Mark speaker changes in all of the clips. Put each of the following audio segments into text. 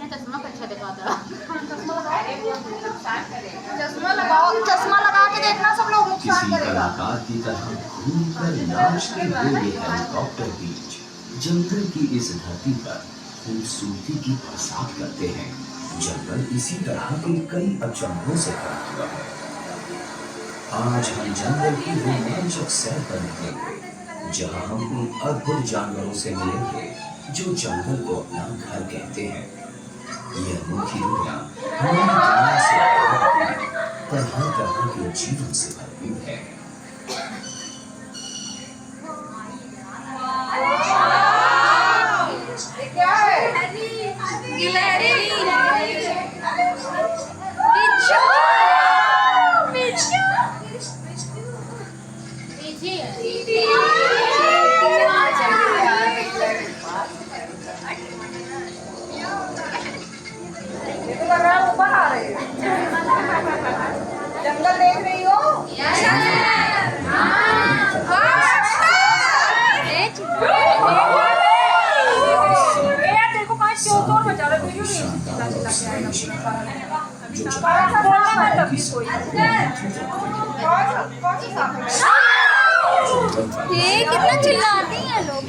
Speaker 1: चश्मा अच्छा दिखा था।
Speaker 2: चश्मा लगा के देखना, सब लोग नुकसान
Speaker 3: किसी
Speaker 2: करेगा।
Speaker 3: कलाकार की तरह घूमकर नाचते हुए ये हेलीकॉप्टर बीच जंगल की इस धरती पर खूबसूरती की बरसात करते हैं। जंगल इसी तरह के कई अचंभों से भरा हुआ है। आज हम जंगल की रोमांचक सैर पर निकलेंगे, जहां हम उन अद्भुत जानवरों से मिलेंगे जो जंगल को अपना घर कहते हैं। ये अनोखी दुनिया हमारी दुनिया से अलग है, पर हर तरह के जीवन से भरपूर है।
Speaker 2: क्या है?
Speaker 1: गिलहरी।
Speaker 2: जंगल देख रही हो?
Speaker 1: कितना चिल्लाती हैं लोग।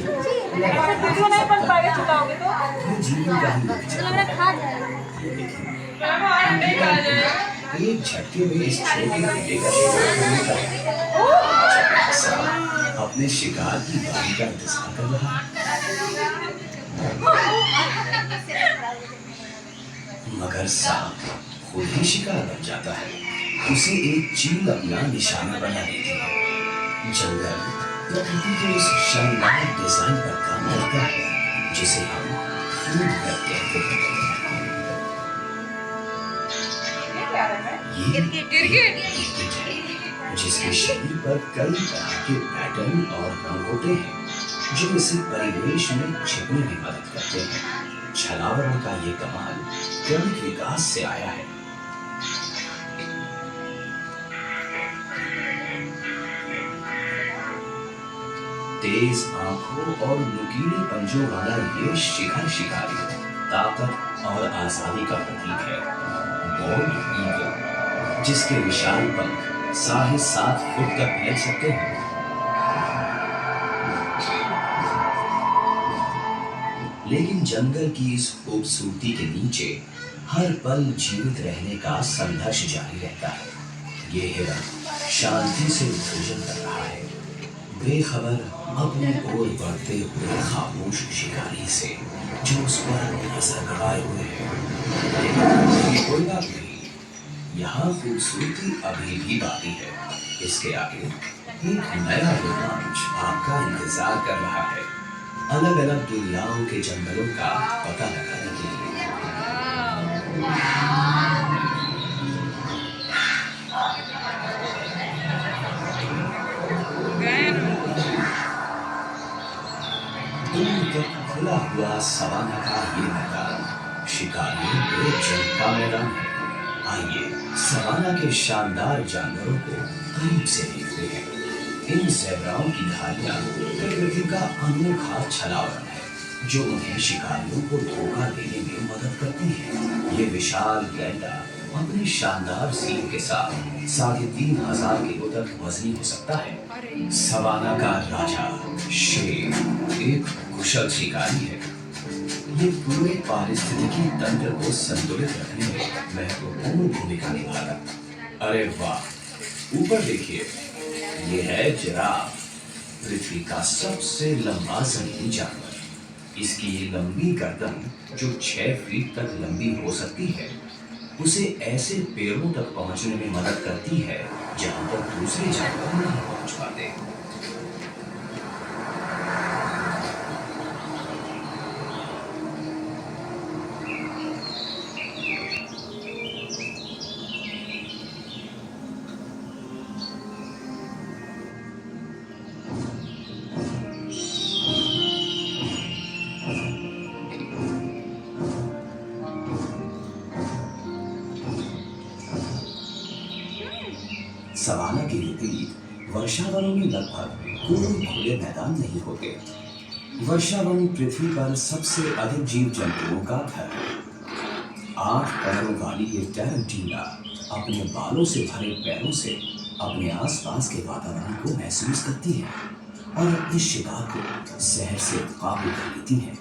Speaker 2: वीडियो नहीं बन पाएगा, चिल्लाओगे तो
Speaker 1: लग रहा खा जाएगा।
Speaker 3: एक झटके में इस छोटे कीड़े का शिकार अपने शिकार की बारी का इंतजार कर रहा है। मगर सांप खुद ही शिकार बन जाता है। उसे एक चील अपना निशाना बना लेती है। जंगल प्रकृति के उस शानदार डिजाइन पर काम करता है जिसे हम फूड वेब कहते हैं। ये गिरगिट है, जिसके शरीर पर कई तरह के पैटर्न और रंग होते हैं जो इसे परिवेश में छिपने में मदद करते हैं। छलावरण का ये कमाल क्रमिक विकास से आया है। तेज आंखों और नुकीले पंजों वाला ये शिखर शिकारी ताकत और आजादी का प्रतीक है। बोल्ड ईगल, जिसके विशाल पंख 7.5 फुट तक फैल सकते हैं। लेकिन जंगल की इस खूबसूरती के नीचे हर पल जीवित रहने का संघर्ष जारी रहता है। ये हिरण शांति से भोजन कर रहा है, बेखबर अपनी ओर बढ़ते हुए खामोश शिकारी से जो उस पर नजर गड़ाए हुए है। लेकिन कोई बात नहीं, यहाँ खूबसूरती अभी भी बाकी है। इसके आगे एक नया रोमांच आपका इंतजार कर रहा है, अलग अलग दुनियाओं के जंगलों का पता लगाने के लिए। दूर तक खुला हुआ सवाना का ये मैदान शिकारियों के जंग का मैदान है। आइए सवाना के शानदार जानवरों को करीब से देखते हैं। इन ज़ेब्राओं की धारियां प्रकृति का अनोखा छलावरण है जो उन्हें शिकारियों को धोखा देने में मदद करती है। ये विशाल गैंडा अपनी शानदार सींग के साथ 3500 किलो तक वजनी हो सकता है। सवाना का राजा शेर एक कुशल शिकारी है। ये पूरे पारिस्थितिकी तंत्र को संतुलित रखने में महत्वपूर्ण भूमिका निभाता। अरे वाह, ऊपर देखिए, ये है जिराफ, पृथ्वी का सबसे लंबा जमीनी जानवर। इसकी ये लंबी गर्दन जो 6 फीट तक लंबी हो सकती है, उसे ऐसे पेड़ों तक पहुंचने में मदद करती है जहां तक दूसरे जानवर नहीं पहुंच पाते। सवाना के विपरीत वर्षावनों में लगभग कोई खुले मैदान नहीं होते। वर्षा वन पृथ्वी पर सबसे अधिक जीव जंतुओं का घर है। 8 पैरों वाली ये टैरेंटीना अपने बालों से भरे पैरों से अपने आसपास के वातावरण को महसूस करती है और अपने शिकार को जहर से काबू कर लेती है।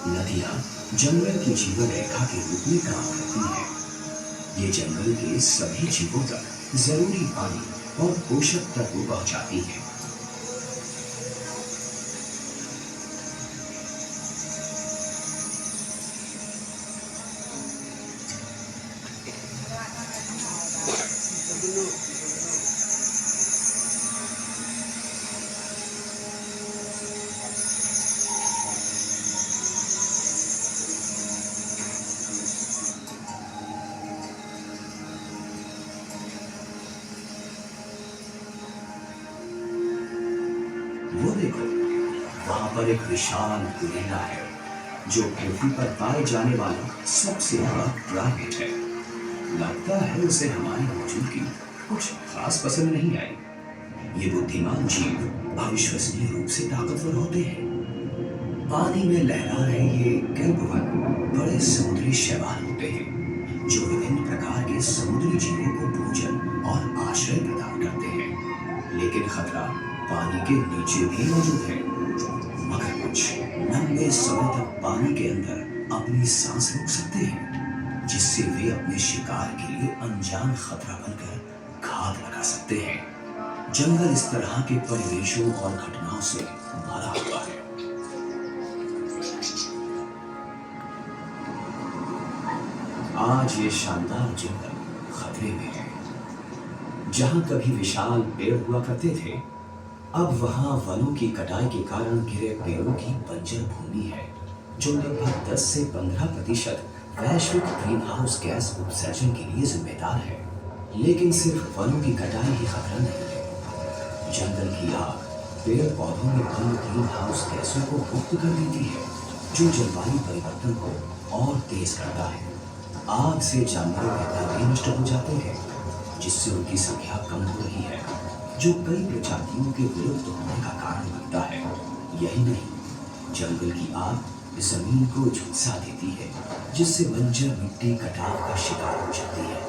Speaker 3: नदियां जंगल की जीवन रेखा के रूप में काम करती हैं। ये जंगल के सभी जीवों तक जरूरी पानी और पोषक तत्व पहुंचाती है। वो देखो, वहां पर एक विशाल गुलेला है जो पृथ्वी पर पाए जाने वाला सबसे बड़ा प्राइमेट है। लगता है उसे हमारी मौजूदगी कुछ खास पसंद नहीं आई। ये बुद्धिमान जीव अविश्वसनीय रूप से ताकतवर होते हैं। पानी में लहरा रहे ये कैल्पवन बड़े समुद्री शैवाल होते हैं जो विभिन्न प्रकार के समुद्री जीवों को भोजन और आश्रय प्रदान करते हैं। लेकिन खतरा पानी के नीचे भी मौजूद है। मगरमच्छ लंबे समय तक पानी के अंदर अपनी सांस रोक सकते हैं, जिससे वे अपने शिकार के लिए अनजान खतरा बनकर घात लगा सकते हैं। जंगल इस तरह के परिवेशों और घटनाओं से भरा हुआ है। आज ये शानदार जंगल खतरे में है। जहां कभी विशाल पेड़ हुआ करते थे, अब वहां वनों की कटाई के कारण गिरे पेड़ों की बंजर भूमि है, जो लगभग 10 से 15% वैश्विक ग्रीन हाउस गैस उत्सर्जन के लिए जिम्मेदार है। लेकिन सिर्फ वनों की कटाई ही खतरा नहीं है। जंगल की आग पेड़ पौधों में बंद ग्रीन हाउस गैसों को मुक्त कर देती है, जो जलवायु परिवर्तन को और तेज करता है। आग से जानवरों के घर भी नष्ट हो जाते हैं, जिससे उनकी संख्या कम हो रही है, जो कई प्रजातियों के विलुप्त होने का कारण बनता है। यही नहीं, जंगल की आग जमीन को झुलसा देती है, जिससे बंजर मिट्टी कटाव का शिकार हो जाती है।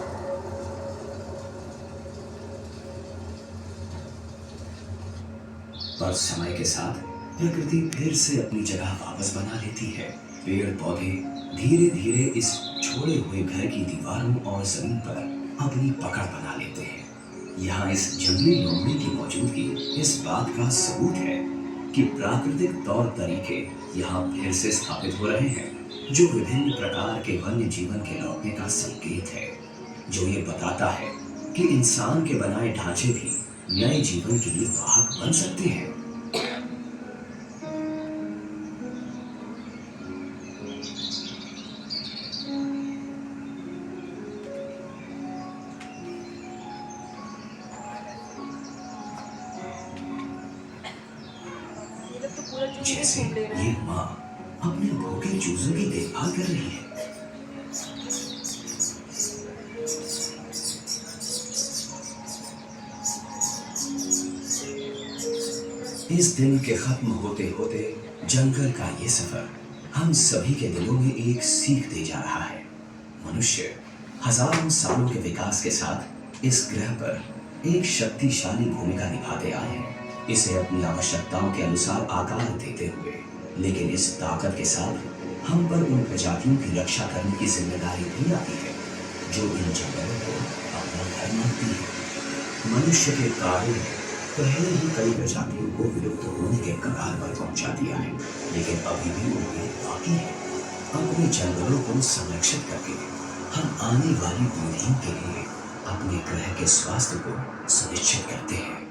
Speaker 3: पर समय के साथ प्रकृति फिर से अपनी जगह वापस बना लेती है। पेड़ पौधे धीरे धीरे इस छोड़े हुए घर की दीवारों और जमीन पर अपनी पकड़ बना लेते हैं। यहाँ इस जंगली लोमड़ी की मौजूदगी इस बात का सबूत है कि प्राकृतिक तौर तरीके यहाँ फिर से स्थापित हो रहे हैं, जो विभिन्न प्रकार के वन्य जीवन के लौटने का संकेत है, जो ये बताता है कि इंसान के बनाए ढांचे भी नए जीवन के लिए वाहक बन सकते हैं। जैसे ये माँ अपने भूखे चूजों की देखभाल कर रही है। इस दिन के खत्म होते होते जंगल का ये सफर हम सभी के दिलों में एक सीख दे जा रहा है। मनुष्य हजारों सालों के विकास के साथ इस ग्रह पर एक शक्तिशाली भूमिका निभाते आए हैं, इसे अपनी आवश्यकताओं के अनुसार आकार देते हुए। लेकिन इस ताकत के साथ हम पर उन प्रजातियों की रक्षा करने की जिम्मेदारी भी आती है, जो इन जंगलों को अपना घर मानती है। मनुष्य के कार्य ने पहले ही कई प्रजातियों को विलुप्त होने के कगार पर पहुंचा दिया है, लेकिन अभी भी उम्मीद बाकी है। अपने जंगलों को संरक्षित करके हम आने वाली पीढ़ियों के लिए अपने ग्रह के स्वास्थ्य को सुनिश्चित करते हैं।